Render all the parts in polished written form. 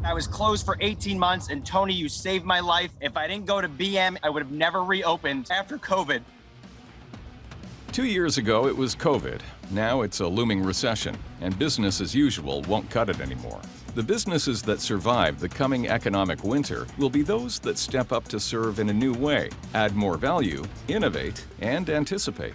I was closed for 18 months, and Tony, you saved my life. If I didn't go to BM, I would have never reopened after COVID. 2 years ago, it was COVID. Now it's a looming recession, and business as usual won't cut it anymore. The businesses that survive the coming economic winter will be those that step up to serve in a new way, add more value, innovate, and anticipate.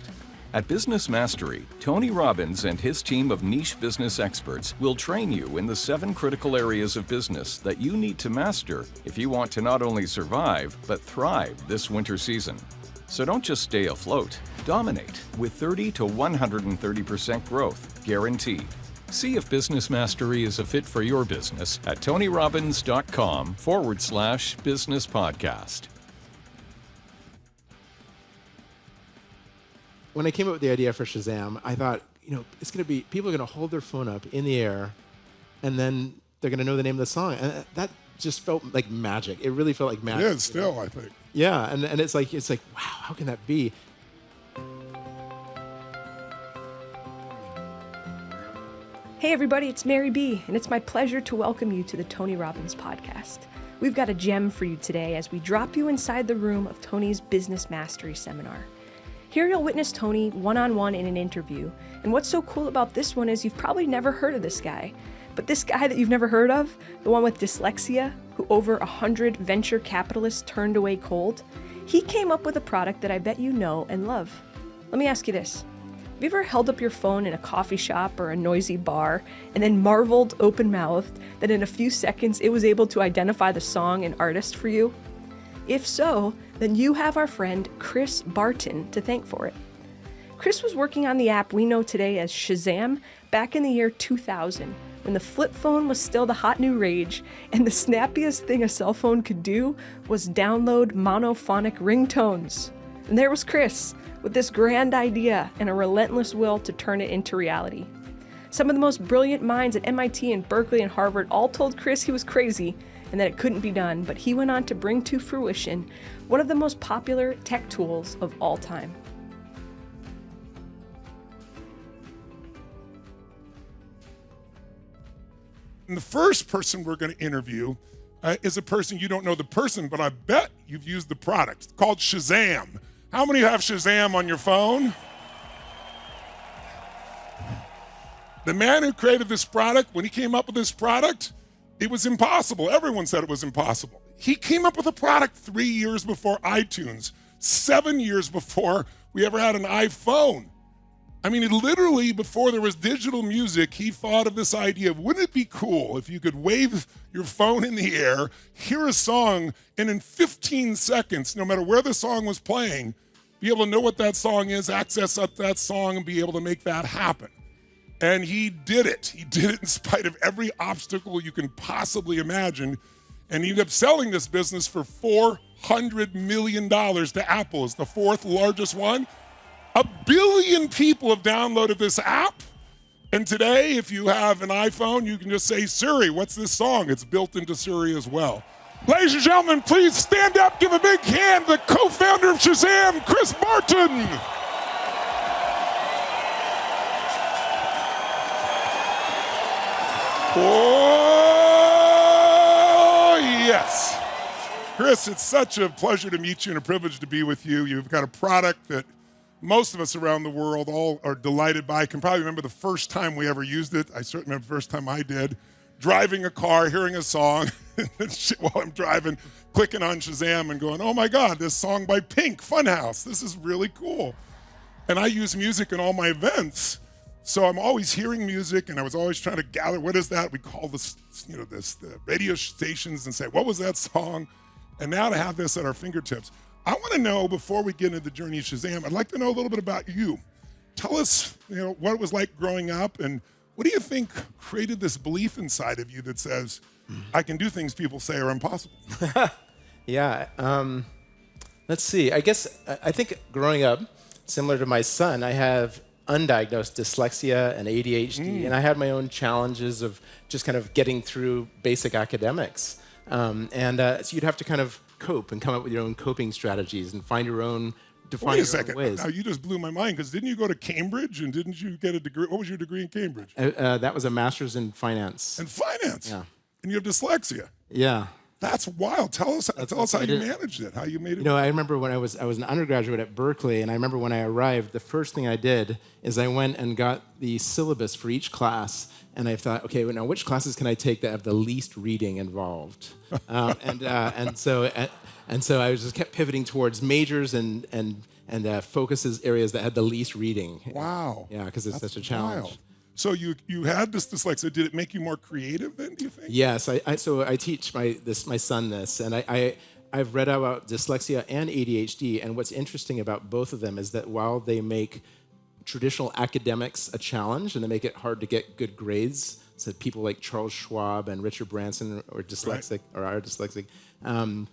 At Business Mastery, Tony Robbins and his team of niche business experts will train you in the 7 critical areas of business that you need to master if you want to not only survive, but thrive this winter season. So don't just stay afloat, dominate with 30 to 130% growth, guaranteed. See if Business Mastery is a fit for your business at tonyrobbins.com/business podcast. When I came up with the idea for Shazam, I thought, it's going to be, people are going to hold their phone up in the air, and then they're going to know the name of the song. And that just felt like magic. It really felt like magic. It is still, I think. Yeah, and it's like, wow, how can that be? Hey everybody, it's Mary B, and it's my pleasure to welcome you to the Tony Robbins podcast. We've got a gem for you today as we drop you inside the room of Tony's Business Mastery Seminar. Here you'll witness Tony one-on-one in an interview, and what's so cool about this one is you've probably never heard of this guy. But this guy that you've never heard of, the one with dyslexia, who over 100 venture capitalists turned away cold, he came up with a product that I bet you know and love. Let me ask you this. Have you ever held up your phone in a coffee shop or a noisy bar and then marveled open-mouthed that in a few seconds it was able to identify the song and artist for you? If so, then you have our friend Chris Barton to thank for it. Chris was working on the app we know today as Shazam back in the year 2000, when the flip phone was still the hot new rage, and the snappiest thing a cell phone could do was download monophonic ringtones. And there was Chris, with this grand idea and a relentless will to turn it into reality. Some of the most brilliant minds at MIT and Berkeley and Harvard all told Chris he was crazy and that it couldn't be done, but he went on to bring to fruition one of the most popular tech tools of all time. And the first person we're going to interview is a person, you don't know the person, but I bet you've used the product. It's called Shazam. How many have Shazam on your phone? The man who created this product, when he came up with this product, it was impossible. Everyone said it was impossible. He came up with a product 3 years before iTunes, 7 years before we ever had an iPhone. I mean, literally before there was digital music, he thought of this idea of, wouldn't it be cool if you could wave your phone in the air, hear a song, and in 15 seconds, no matter where the song was playing, be able to know what that song is, access up that song, and be able to make that happen. And he did it. He did it in spite of every obstacle you can possibly imagine. And he ended up selling this business for $400 million to Apple. It's the 4th largest one. 1 billion people have downloaded this app. And today, if you have an iPhone, you can just say, Siri, what's this song? It's built into Siri as well. Ladies and gentlemen, please stand up, give a big hand to the co-founder of Shazam, Chris Barton. Oh, yes. Chris, it's such a pleasure to meet you and a privilege to be with you. You've got a product that most of us around the world all are delighted by. I can probably remember the first time we ever used it. I certainly remember the first time I did. Driving a car, hearing a song while I'm driving, clicking on Shazam and going, oh my God, this song by Pink, Funhouse. This is really cool. And I use music in all my events. So I'm always hearing music, and I was always trying to gather, what is that? We call this, the radio stations and say, what was that song? And now to have this at our fingertips. I want to know, before we get into the journey of Shazam, I'd like to know a little bit about you. Tell us, what it was like growing up, and what do you think created this belief inside of you that says, I can do things people say are impossible? Yeah, let's see. I think growing up, similar to my son, I have undiagnosed dyslexia and ADHD, and I had my own challenges of just kind of getting through basic academics. So you'd have to kind of cope and come up with your own coping strategies and find your own, define your own ways. Now, you just blew my mind, because didn't you go to Cambridge, and didn't you get a degree? What was your degree in Cambridge? That was a master's in finance. In finance? Yeah. and you have dyslexia. Yeah. That's wild. Tell us how I you did- managed it, how you made it. You know, I remember when I was an undergraduate at Berkeley, and I remember when I arrived, the first thing I did is I went and got the syllabus for each class, and I thought, okay, well, now which classes can I take that have the least reading involved? And so I was just kept pivoting towards majors and focuses areas that had the least reading. Wow. Yeah, because it's That's such a challenge. wild. So you had this dyslexia. Did it make you more creative then, do you think? Yes, so I teach my son this, and I've read about dyslexia and ADHD, and what's interesting about both of them is that while they make traditional academics a challenge and they make it hard to get good grades, so people like Charles Schwab and Richard Branson are dyslexic or are dyslexic, I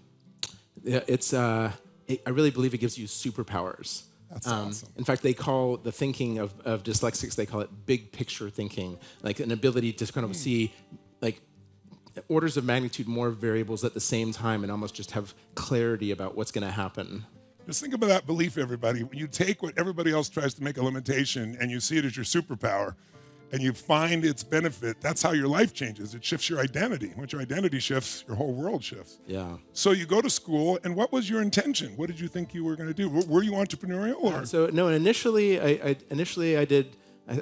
really believe it gives you superpowers. That's awesome. In fact, they call the thinking of dyslexics, they call it big picture thinking, like an ability to kind of see like orders of magnitude more variables at the same time and almost just have clarity about what's going to happen. Just think about that belief, everybody. When you take what everybody else tries to make a limitation and you see it as your superpower and you find its benefit, that's how your life changes. It shifts your identity. Once your identity shifts, your whole world shifts. Yeah. So you go to school, and what was your intention? What did you think you were going to do? Were you entrepreneurial? Or? So no, initially I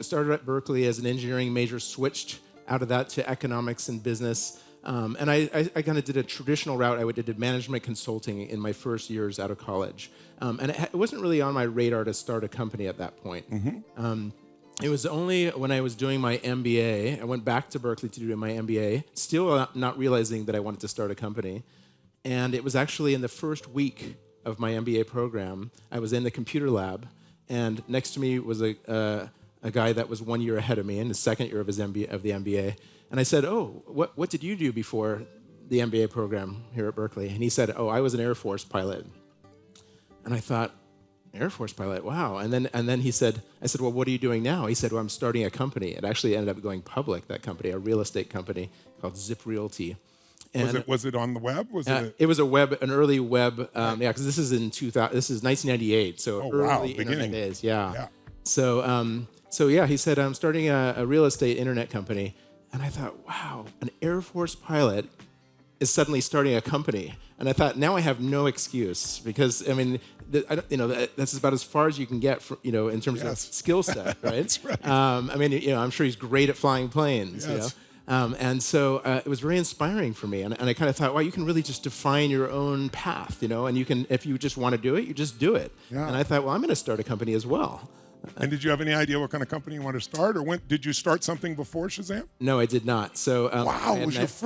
started at Berkeley as an engineering major, switched out of that to economics and business. And I kind of did a traditional route. I did management consulting in my first years out of college. And it wasn't really on my radar to start a company at that point. It was only when I was doing my MBA, I went back to Berkeley to do my MBA, still not realizing that I wanted to start a company. And it was actually in the first week of my MBA program, I was in the computer lab, and next to me was a guy that was 1 year ahead of me in the second year of the MBA. And I said, oh, what did you do before the MBA program here at Berkeley? And he said, oh, I was an Air Force pilot. And I thought, Air Force pilot, wow. And then I said, well, what are you doing now? He said, well, I'm starting a company. It actually ended up going public, that company, a real estate company called Zip Realty. And was it on the web? it was an early web, because this is in 2000. This is 1998, so early internet days. Yeah. So he said, I'm starting a real estate internet company, and I thought, wow, an Air Force pilot is suddenly starting a company, and I thought, now I have no excuse, because I mean, that's about as far as you can get, in terms of skill set, right? That's right. I mean, I'm sure he's great at flying planes. Yes. And so it was very inspiring for me, and I kind of thought, wow, you can really just define your own path, and you can, if you just want to do it, you just do it. Yeah. And I thought, well, I'm going to start a company as well. And did you have any idea what kind of company you wanted to start, or did you start something before Shazam? No, I did not. So Wow, it was your